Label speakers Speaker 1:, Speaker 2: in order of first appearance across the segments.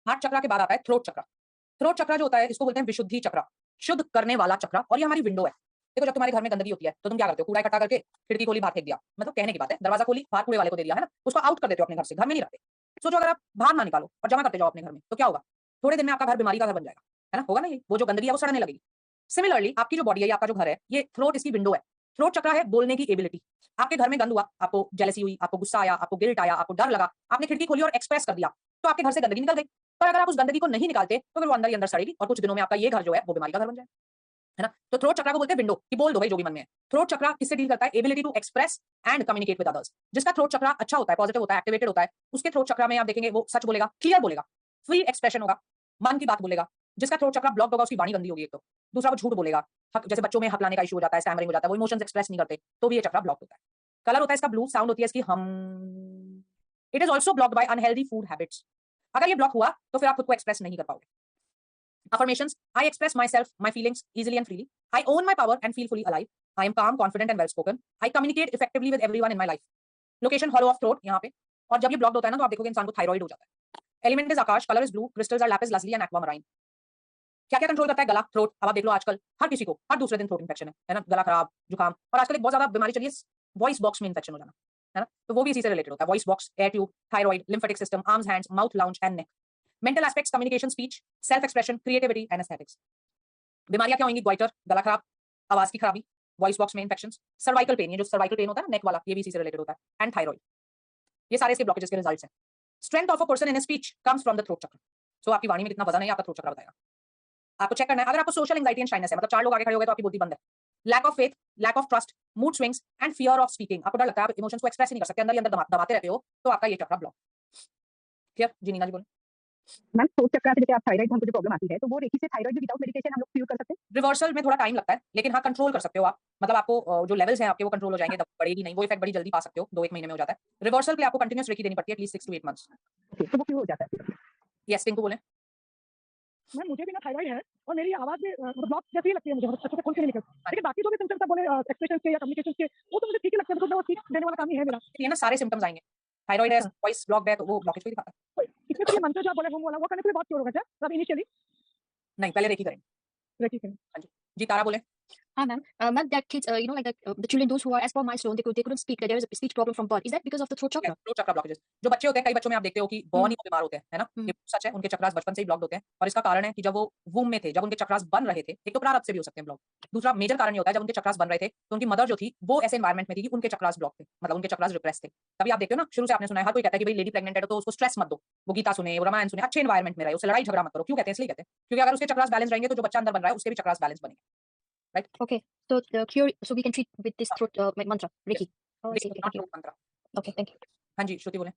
Speaker 1: Heart चक्रा के बाद आता है थ्रोट चक्रा। थ्रोट चक्रा जो होता है इसको बोलते हैं विशुद्धि चक्रा, शुद्ध करने वाला चक्रा, और ये हमारी विंडो है। देखो जब तुम्हारे घर में गंदगी होती है तो तुम क्या करते हो? कूड़ा इकट्ठा करके खिड़की खोली, बाहर फेंक दिया, मतलब कहने की बात है, दरवाजा खोली, बाहर कूड़े वाले को दे दिया, है ना? उसको आउट कर देते हो अपने घर से, घर में नहीं रखते। सोचो अगर आप बाहर ना निकालो और जमा करते जाओ अपने घर में तो क्या होगा? थोड़े दिन में आपका घर बीमारी का घर बन जाएगा, है ना? होगा ना? ये वो जो गंदगी है वो सड़ने लगेगी। सिमिलरली आपकी जो बॉडी है, आपका जो घर है, ये थ्रोट इसकी विंडो है। थ्रोट चक्रा है बोलने की एबिलिटी। आपके घर में गंद हुआ, आपको जेलसी हुई, आपको गुस्सा आया, आपको गिल्ट आया, आपको डर लगा, आपने खिड़की खोली और एक्सप्रेस कर दिया, तो आपके घर से गंदगी निकल गई। पर अगर आप उस गंदगी को नहीं निकालते तो फिर वो अंदर ही अंदर सड़ेगी और कुछ दिनों में आपका ये घर जो है वो बीमारी का घर बन जाए, है ना? तो थ्रोट चक्रा को बोलते हैं विंडो, कि बोल दो भाई जो भी मन में है। थ्रोट चक्रा किससे डील करता है? Ability to express and communicate with others. जिसका थ्रोट चक्रा अच्छा होता है, पॉजिटिव होता है, एक्टिवेटेड होता है, उसके थ्रोट चक्रा में आप देखेंगे वो सच बोलेगा, क्लियर बोलेगा, फ्री एक्सप्रेशन होगा, मन की बात बोलेगा। जिसका थ्रोट चक्रा ब्लॉक होगा उसकी वाणी गंदी होगी एक तो। दूसरा वो झूठ बोलेगा, जैसे बच्चों में हक लाने का इशू हो जाता है, स्टैमरिंग हो जाता है, वो इमोशंस एक्सप्रेस नहीं करते, तो भी ये चक्रा ब्लॉक होता है। कलर होता है इसका ब्लू, साउंड होती है इसकी हम। It is also blocked by unhealthy food habits. अगर ये ब्लॉक हुआ तो फिर आप खुद को एक्सप्रेस नहीं कर पाओगे। Affirmations: I express myself, my feelings easily and freely. I own my power and feel fully alive. I am calm, confident and well spoken. I communicate effectively with everyone in my life. Location: hollow of throat यहाँ पे। और जब ये blocked होता है ना तो आप देखोगे इंसान को थायराइड हो जाता है। Element is akash, colour is blue, crystals are lapis lazuli and aquamarine. क्या क्या कंट्रोल करता है? गला, थ्रोट। अब आप देख लो आजकल हर किसी को हर दूसरे दिन थ्रोट इन्फेक्शन है ना? गला खराब, जुकाम, और आजकल एक बहुत ज्यादा बीमारी चली है वॉइस बॉक्स में इन्फेक्शन हो जाना, है ना? तो वो भी इसी से रिलेटेड होता है। Voice box, air tube, thyroid, lymphatic system, arms, hands, mouth, lounge and neck. Mental aspects: communication, speech, self expression, creativity and aesthetics. बीमारियां क्या होंगी? ग्वाइटर, गला खराब, आवाज की खराबी, वॉइस बॉक्स में इन्फेक्शंस, सर्वाइकल पेन, ये जो सर्वाइकल पेन होता है ना नेक वाला, ये भी इसी से रिलेटेड होता है, एंड थायराइड। ये सारे इसके ब्लॉकेजेस के रिजल्ट्स हैं। Strength of a person in speech comes from the throat चक्र। सो आपकी वाणी में कितना वजन है आपका थ्रोट चक्र बताएगा। आपको चेक करना है। अगर आपको सोशल एंजाइटी एंड शाइनेस है, मतलब 4 लोग आगे खड़े हो गए तो आपकी बोलती बंद है। Lack of faith, lack of trust, mood swings and fear of speaking. आपको डर लगता है, आप इमोशंस को एक्सप्रेस ही नहीं कर सकते, अंदर ही अंदर दबाते रहते हो, तो आपका ये चक्र ब्लॉक। क्लियर जी? नीना जी बोले।
Speaker 2: मैम थ्रोट चक्रा से जैसे आप थायराइड हमको जो प्रॉब्लम आती है, तो वो रेखी से थायराइड भी विदाउट मेडिकेशन हम लोग क्यूर कर सकते हैं?
Speaker 1: रिवर्सल में थोड़ा टाइम लगता है, लेकिन हाँ कंट्रोल कर सकते हो आप। मतलब आपको जो लेवल्स हैं आपके वो कंट्रोल हो जाएंगे, दवा बढ़ेगी नहीं, वो इफेक्ट बड़ी जल्दी पा सकते हो, 2-1 महीने में हो जाता है। रिवर्सल के लिए आपको कंटिन्यूअस रेकी देनी पड़ती है, एटलीस्ट 6 टू 8 मंथ्स।
Speaker 2: ओके, तो वो क्यों हो जाता है?
Speaker 1: यस, टिंकू बोले।
Speaker 2: मैम मुझे भी ना थायराइड है और मेरी आवाज़ में ब्लॉक जैसी ही लगती है मुझे, मतलब अच्छे से खुल के नहीं निकलती। लेकिन बाकी जो भी सिम्पटम्स आप बोले एक्सप्रेशन के या कम्युनिकेशन के, वो तो मुझे ठीक ही लगते हैं, मतलब मैं वो सीख देने वाला काम ही है मेरा।
Speaker 1: ये ना सारे सिम्पटम्स आएंगे। थायराइड है,
Speaker 2: अच्छा,
Speaker 1: वॉइस ब्लॉक्ड है, तो वो ब्लॉकेज को ही दिखाता है।
Speaker 2: तो इसमें तो ये मंत्र जो आप बोले होम वाला, वो करने से भी बहुत क्योर होगा क्या? मतलब इनिशियली
Speaker 1: नहीं, पहले रेकी करेंगे।
Speaker 2: रेकी से?
Speaker 1: हाँ जी। जी, तारा बोले।
Speaker 3: Ma'am, ma'am, that kids, like the children, those who are as per milestone, they couldn't speak. That there is a speech problem from birth. Is that because of the throat chakra?
Speaker 1: Throat chakra blockages जो बच्चे होते हैं, कई बच्चों में आप देखते हो कि बॉर्न ही वो बीमार होते हैं, है ना?
Speaker 3: हम्म।
Speaker 1: ये सच है, उनके चक्रास बचपन से ही ब्लॉक्ड होते हैं, और इसका कारण है कि जब वो वूम में थे, जब उनके चक्रास बन रहे थे, एक तो प्रारब्ध से भी हो सकते हैं ब्लॉक। दूसरा मेजर कारण ये होता है, जब उनके चक्रास बन रहे थे तो उनकी मदर जो थी वो ऐसे एनवायरमेंट में थी कि उनके चक्रास ब्लॉक थे, मतलब उनके चक्रास रिप्रेस थे। तभी आप देखते हो ना, शुरू से आपने सुना है, हर कोई कहता है कि भाई लेडी प्रेग्नेंट है तो उसको स्ट्रेस मत दो, वो गीता सुने, वो रामायण सुने, अच्छे एनवायरमेंट में रहे, उससे लड़ाई झगड़ा मत करो। क्यों कहते हैं? इसलिए कहते हैं क्योंकि अगर उसके चक्रास बैलेंस रहेंगे तो जो बच्चा अंदर बन रहा है उसके भी चक्रास बैलेंस बनेंगे, right?
Speaker 3: Okay. So the cure, so we can treat with this throat mantra,
Speaker 1: yes,
Speaker 3: Reiki. Oh, I see. Okay, thank you.
Speaker 1: मंत्र।
Speaker 3: Okay, thank you.
Speaker 1: हाँ जी, श्रुति बोले।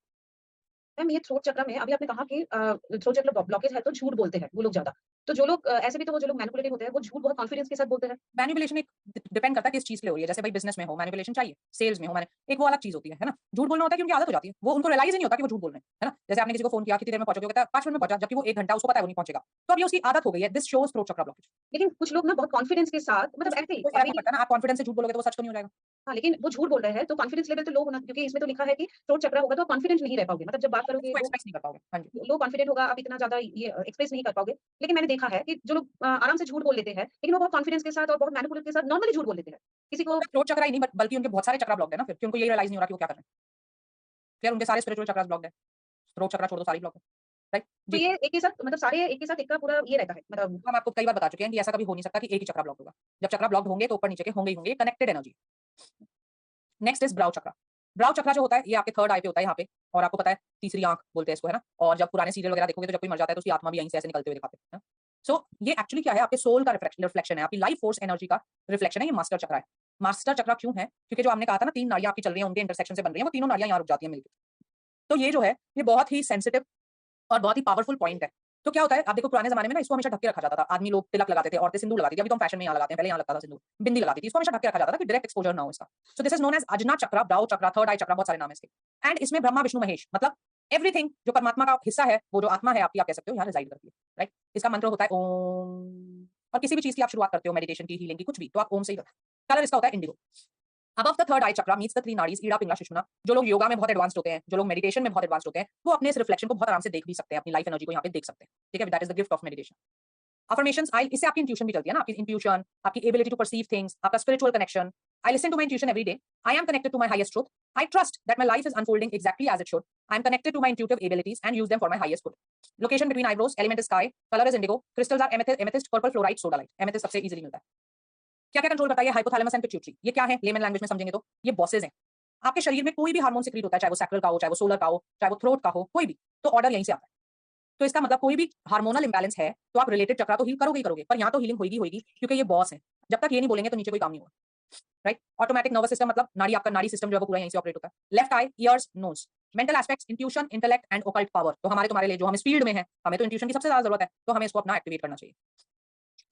Speaker 4: मैम ये थ्रोट चक्र में अभी आपने कहा कि थ्रोट चक्र ब्लॉकेज है तो झूठ बोलते हैं वो लोग ज्यादा। तो जो लोग ऐसे भी तो वो जो लोग मैनिपुलेटिव होते हैं वो झूठ बहुत कॉन्फिडेंस के साथ बोलते हैं।
Speaker 1: मैनिपुलेशन एक डिपेंड करता है किस चीज के लिए हो रही है। जैसे भाई बिजनेस में हो मैनिपुलेशन चाहिए, सेल्स में हो एक वो अलग चीज होती है ना? झूठ बोलना होता है कि उनकी आदत हो जाती है, वो उनको रियलाइज ही नहीं होता कि वो झूठ बोल रहे हैं, है ना? जैसे आपने किसी को फोन किया, कितनी देर में पहुंचोगे, वो कहता है 5 मिनट में पहुंचा, जबकि वो 1 घंटा उसको पता है वो नहीं पहुंचेगा। तो अब ये उसकी आदत हो गई है। दिस शोज थ्रोट चक्र ब्लॉकेज।
Speaker 4: लेकिन कुछ लोग ना बहुत कॉन्फिडेंस के साथ मतलब ऐसे ही
Speaker 1: कोई फर्क
Speaker 4: अभी
Speaker 1: नहीं पड़ता ना, आप कॉन्फिडेंस से झूठ बोलोगे तो वो सच तो नहीं हो जाएगा।
Speaker 4: हाँ, लेकिन वो झूठ बोल रहे हैं तो कॉन्फिडेंस लेवल तो लो होना, क्योंकि इसमें तो लिखा है कि थ्रोट चक्र होगा तो आप कॉन्फिडेंट नहीं रह पाओगे, मतलब जब बात करोगे
Speaker 1: उसको
Speaker 4: तो
Speaker 1: एक्सप्रेस नहीं कर पाओगे। हाँ जी।
Speaker 4: लो कॉन्फिडेंट होगा, आप इतना ज्यादा ये एक्सप्रेस नहीं कर पाओगे। लेकिन मैंने देखा है कि जो लोग आराम से झूठ बोल लेते हैं लेकिन वो बहुत कॉन्फिडेंस के साथ और बहुत मैनिपुलेट के साथ नॉर्मली झूठ बोल लेते हैं किसी को।
Speaker 1: थ्रोट चक्र ही नहीं बल्कि उनके बहुत सारे चक्र ब्लॉक्ड है ना, फिर क्योंकि ये रियलाइज नहीं हो रहा कि वो क्या कर रहे हैं। फिर उनके सारे स्पिरिचुअल चक्रास ब्लॉक्ड है। थ्रोट चक्र छोड़ दो, सारी ब्लॉक है, राइट?
Speaker 4: तो
Speaker 1: जी।
Speaker 4: ये एक ही साथ मतलब सारे एक ही साथ एक का पूरा ये रहता है मतलब।
Speaker 1: हम आपको कई बार बता चुके हैं कि ऐसा कभी हो नहीं सकता कि एक ही चक्र ब्लॉक होगा। जब चक्र ब्लॉक्ड होंगे तो ऊपर नीचे के होंगे ही होंगे, connected energy. Next is brow chakra. Brow चक्रा जो होता है ये आपके थर्ड आई पे होता है यहाँ पे, और आपको पता है तीसरी आंख बोलते हैं इसको, है ना? और जब पुराने सीरियल वगैरह देखोगे तो जब कोई मर जाता है तो उसकी आत्मा भी यहीं से ऐसे निकलते हुए दिखाते हैं। सो ये एक्चुअली क्या है? आपके सोल का रिफ्लेक्शन है, आपकी लाइफ फोर्स एनर्जी का रिफ्लेक्शन है। ये मास्टर चक्रा है। मास्टर चक्रा क्यों है? क्योंकि जो आपने कहा था ना 3 नाड़ियां आपकी चल रही हैं, उनके इंटरसेक्शन से बन रही हैं, वो तीनों नाड़ियां यहाँ रुक जाती हैं मिलकर। तो ये जो है ये बहुत ही सेंसिटिव और बहुत ही पावरफुल पॉइंट है। तो क्या होता है, आप देखो पुराने जमाने में ना इसको हमेशा ढक के रखा जाता था। आदमी लोग तिलक लगाते थे, औरतें सिंदूर लगाती थी। अभी तो हम फैशन में यहाँ लगाते हैं, पहले यहाँ लगता था सिंदूर। बिंदी लगाती थी, इसको हमेशा ढक के रखा जाता था कि डायरेक्ट एक्सपोजर ना हो इसका। So this is known as Ajna chakra, brow chakra, third eye chakra, बहुत सारे नाम है इसके। एंड इसमें ब्रह्मा विष्णु महेश मतलब एवरीथिंग जो परमात्मा का हिस्सा है, वो जो आत्मा है आपकी, आप कह सकते हो, यहाँ रिजाइड करती है, राइट? इसका मंत्र होता है ओम। और किसी भी चीज की आप शुरुआत करते हो, मेडिटेशन की, हीलिंग की, कुछ भी, तो आप ओम से ही करते हो। कलर इसका होता है indigo. Above the third eye chakra meets the three nadis, Ida Pingala Sushumna. जो लोग योगा में बहुत एडवांस्ड होते हैं, जो लोग मेडिटेशन में बहुत एडवांस्ड होते हैं, वो अपने इस रिफ्लेक्शन को बहुत आराम से देख भी सकते हैं, अपनी लाइफ एनर्जी को यहाँ पे देख सकते हैं। ठीक है, that is the gift of meditation. Affirmations, I इससे आपकी इंट्यूशन भी चलती है ना, आपकी इंट्यूशन, आपकी एबिलिटी टू परसीव थिंग्स, आपका spiritual connection. I listen to my intuition every day, I am connected to my highest truth, I trust that my life is unfolding exactly as it should, I am connected to my intuitive abilities and use them for my highest good. Location between eyebrows, element is sky, colour is indigo, crystals are amethyst, purple fluoride, sodalite. Amethyst सबसे easily मिलता है। क्या क्या control करता है? Hypothalamus and pituitary. ये क्या है लेमन लैंग्वेज में समझेंगे तो ये बॉसेस हैं। आपके शरीर में कोई भी हार्मोन सिक्रीट होता है, चाहे वो सैक्रल का हो, चाहे वो सोलर का हो, चाहे वो थ्रोट का हो, कोई भी, तो ऑर्डर यहीं से आता है। तो इसका मतलब कोई भी हार्मोनल इंबैलेंस है तो आप रिलेटेड चक्रा तो हील करोगे ही करोगे, पर यहाँ तो हीलिंग होगी क्योंकि ये बॉस है। जब तक ये नहीं बोलेंगे तो नीचे कोई काम नहीं होगा, राइट। ऑटोमेटिक नर्वस सिस्टम मतलब नाड़ी, आपका नाड़ी सिस्टम जो है वो पूरा यहीं से ऑपरेट होता है। Left eye, ears, nose, mental aspects, intuition, intellect and occult power. तो हमारे तुम्हारे लिए जो हम स्पीड में है, हमें तो इंट्यूशन की सबसे ज्यादा जरूरत है, तो हमें इसको अपना एक्टिवेट करना चाहिए।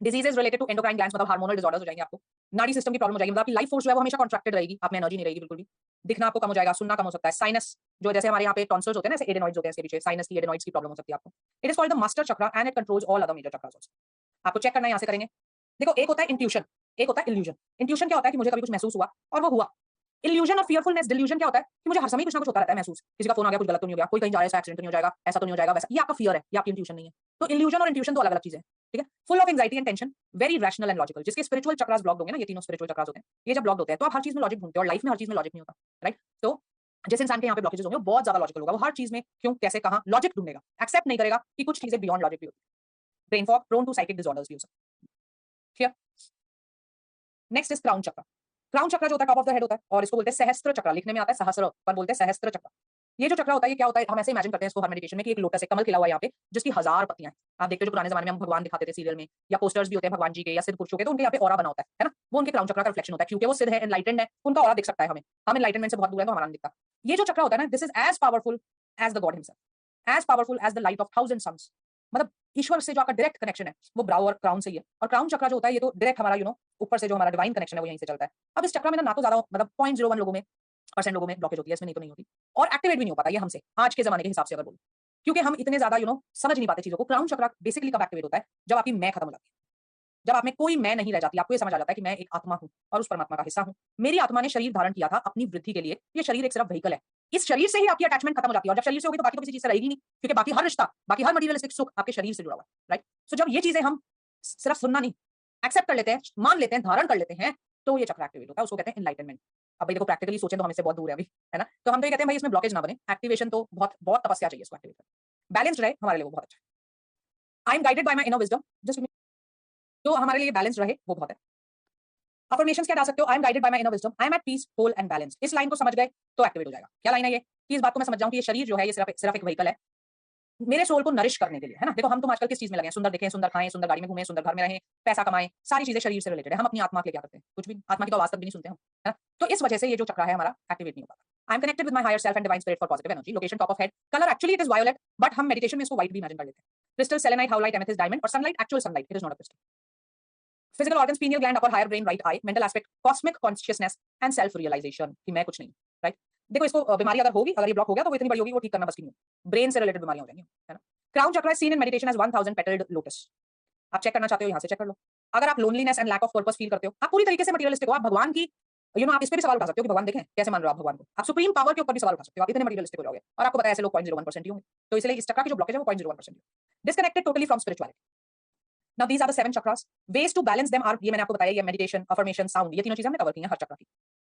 Speaker 1: Diseases related to endocrine glands मतलब हार्मोनल डिसऑर्डर्स हो जाएंगे आपको, नाड़ी सिस्टम की प्रॉब्लम हो जाएगी, मतलब आपकी लाइफ फोर्स जो है वो हमेशा कॉन्ट्रैक्टेड रहेगी, आप में एनर्जी नहीं रहेगी बिल्कुल भी, दिखना आपको कम हो जाएगा, सुनना कम हो सकता है, साइनस जो जैसे हमारे यहाँ पे टॉन्सिल्स होते हैं ना, ऐसे एडेनॉइड्स होते हैं इसके पीछे, साइनस की एडेनॉइड्स की प्रॉब्लम हो सकती है आपको। It is called the master chakra and it controls all other major chakras also. आपको चेक करना है, यहाँ से करेंगे। देखो, एक होता है इंट्यूशन, एक होता है इल्यूजन। इंट्यूशन क्या होता है कि मुझे कभी कुछ महसूस हुआ और वो हुआ। इल्यूजन और फियरफुलनेस, डिल्यूजन क्या होता है कि मुझे हर समय कुछ ना कुछ होता रहता है महसूस, किसी का फोन आ गया, कुछ गलत तो नहीं हो गया, कोई कहीं जा रहा है, ऐसा एक्सीडेंट तो नहीं हो जाएगा, ऐसा तो नहीं हो जाएगा, वैसा। ये आपका फियर है, ये आपकी इंट्यूशन नहीं है। तो इल्यूजन और इंट्यूशन दो अलग अलग चीजें हैं, ठीक है। Full of anxiety and tension, very rational and logical. जिसके स्पिरिचुअल चक्रास ब्लॉक होंगे ना, ये तीनों स्पिरिचुअल चक्रास होते हैं, ये जब ब्लॉक होते हैं तो आप हर चीज में लॉजिक ढूंढते हो, और लाइफ में हर चीज में लॉजिक नहीं होता, राइट। तो जिस इंसान के यहाँ पे ब्लॉकेजेस होंगे वो बहुत ज्यादा लॉजिकल होगा, वो हर चीज में क्यों, कैसे, कहां लॉजिक ढूंढेगा, एक्सेप्ट नहीं करेगा कि कुछ चीजें बियॉन्ड लॉजिक भी होती है। Brain fog, prone to psychic disorders भी हो सकते हैं। Clear. Next is crown chakra. Crown chakra जो होता है टॉप ऑफ द हेड होता है, और इसको बोलते हैं सहस्त्र चक्र। लिखने में आता है सहस्र, पर बोलते हैं सहस्त्र चक्र। ये जो चक्र होता है ये क्या होता है, हम ऐसे इमेजिन करते हैं इसको हर मेडिटेशन में कि एक लोटस है, कमल खिला हुआ है यहाँ पे, जिसकी 1000 पत्तियां हैं। आप देखते हो जो पुराने जमाने में हम भगवान दिखाते थे सीरियल में, या पोस्टर्स भी होते हैं भगवान जी के या सिद्ध पुरुषों के, तो उनके यहाँ पे ऑरा बना होता है ना, वो उनके क्राउन चक्र का रिफ्लेक्शन होता है, क्योंकि वो सिद्ध है, एनलाइटेंड है, उनका ऑरा दिख सकता है हमें। हम एनलाइटनमेंट से बहुत दूर है तो हमारा नहीं दिखता। ये जो चक्र होता है ना, this is as powerful as the god himself, as powerful as the light of 1000 suns. मतलब ईश्वर से जो आपका डायरेक्ट कनेक्शन है वो ब्राउ और क्राउन से ही है। और क्राउन चक्र जो होता है ये तो डायरेक्ट हमारा ऊपर से जो हमारा डिवाइन कनेक्शन है वो यहीं से चलता है। अब इस चक्र में ना तो ज्यादा मतलब 0.01 लोगों में % लोगों में ब्लॉकेज होती है, इसमें नहीं तो नहीं होती, और एक्टिवेट भी नहीं हो पाता ये हमसे आज के जमाने के हिसाब से अगर बोलूं, क्योंकि हम इतने ज्यादा समझ नहीं पाते चीजों को। क्राउन चक्र बेसिकली कब एक्टिवेट होता है, जब आपकी मैं खत्म हो जाती है, जब आप में कोई मैं नहीं रह जाती, आपको ये समझ आ जाता है कि मैं एक आत्मा हूं और उस परमात्मा का हिस्सा हूं। मेरी आत्मा ने शरीर धारण किया था अपनी वृद्धि के लिए, ये शरीर एक सिर्फ व्हीकल है। इस शरीर से ही आपकी अटैचमेंट खत्म हो जाती है, और जब शरीर से होगी तो बाकी तो किसी चीज से रहेगी नहीं, क्योंकि बाकी हर रिश्ता, बाकी हर मटेरियलिस्टिक सुख आपके शरीर से जुड़ा हुआ है, राइट। सो जब ये चीजें हम सिर्फ सुनना नहीं, एक्सेप्ट कर लेते हैं, मान लेते हैं, धारण कर लेते हैं, तो ये चक्र एक्टिवेट होता है, उसको कहते हैं एनलाइटनमेंट। अब भाई देखो प्रैक्टिकली सोचें तो हम इससे बहुत दूर है अभी, है ना। तो हम तो ये कहते हैं भाई इसमें ब्लॉकेज ना बने, एक्टिवेशन तो बहुत बहुत तपस्या चाहिए इसको एक्टिवेट करने। बैलेंस्ड रहे हमारे लिए वो बहुत अच्छा है। आई am guided by my inner wisdom, just तो हमारे लिए बैलेंस रहे वो बहुत है। अफर्मेशंस क्या डाल सकते हो, I am guided by my inner wisdom, I am at peace, whole and balance. इस लाइन को समझ गए तो एक्टिवेट हो जाएगा। क्या लाइन है ये, कि इस बात को मैं समझ जाऊं कि ये शरीर जो है ये सिर्फ एक व्हीकल है मेरे सोल को नरिश करने के लिए, है ना। देखो हम तुम आजकल किस चीज में लगे हैं, सुंदर दिखें, सुंदर खाएं, सुंदर गाड़ी में घूमें, सुंदर घर में रहें, पैसा कमाएं, सारी चीजें शरीर से रिलेटेड है। हम अपनी आत्मा के लिए क्या करते हैं, कुछ भी, आत्मा की तो आवाज तक भी नहीं सुनते हम, है ना। तो इस वजह से ये जो चक्र है हमारा एक्टिवेट नहीं होता। I am connected with my higher self and divine spirit for positive energy. Location top of head, colour actually it is violet, but हम मेडिटेशन में इसको व्हाइट भी इमेजिन कर लेते हैं। Crystal, selenite, howlite, amethyst, diamond, और sunlight actual sunlight, it is not a crystal. Physical organs, pineal gland, upper higher brain, right eye, mental aspect, cosmic consciousness and self realization कि मैं कुछ नहीं, right. देखो इसको बीमारी अगर होगी, अगर ये ब्लॉक हो गया तो वो इतनी बड़ी होगी, वो ठीक करना बस की नहीं, ब्रेन से रिलेटेड बीमारियां हो जाएंगी, है ना। Crown chakra is seen in meditation as 1000 petalled lotus. आप चेक करना चाहते हो यहाँ से चेक कर लो। अगर आप loneliness and lack of purpose feel करते हो, आप पूरी तरीके से मटेरियलिस्टिक हो, आप भगवान की आप इस पे भी सवाल उठा सकते हो कि भगवान देखें कैसे मान रहे हो आप भगवान को, आप सुप्रीम पावर के ऊपर भी सवाल उठा सकते हो, आप इतने मटेरियलिस्टिक हो जाओगे। और आपको पता है ऐसे लोग 0.01% ही होंगे, तो इसलिए इस चक्र की जो ब्लॉकेज है वो 0.01%। Disconnected totally from spirituality. Now these are the 7 chakras, ways to balance them are, ये मैंने आपको बताया, ये मेडिटेशन, अफर्मेशन, साउंड, ये तीनों चीजें हमने कवर की हैं हर चक्र की।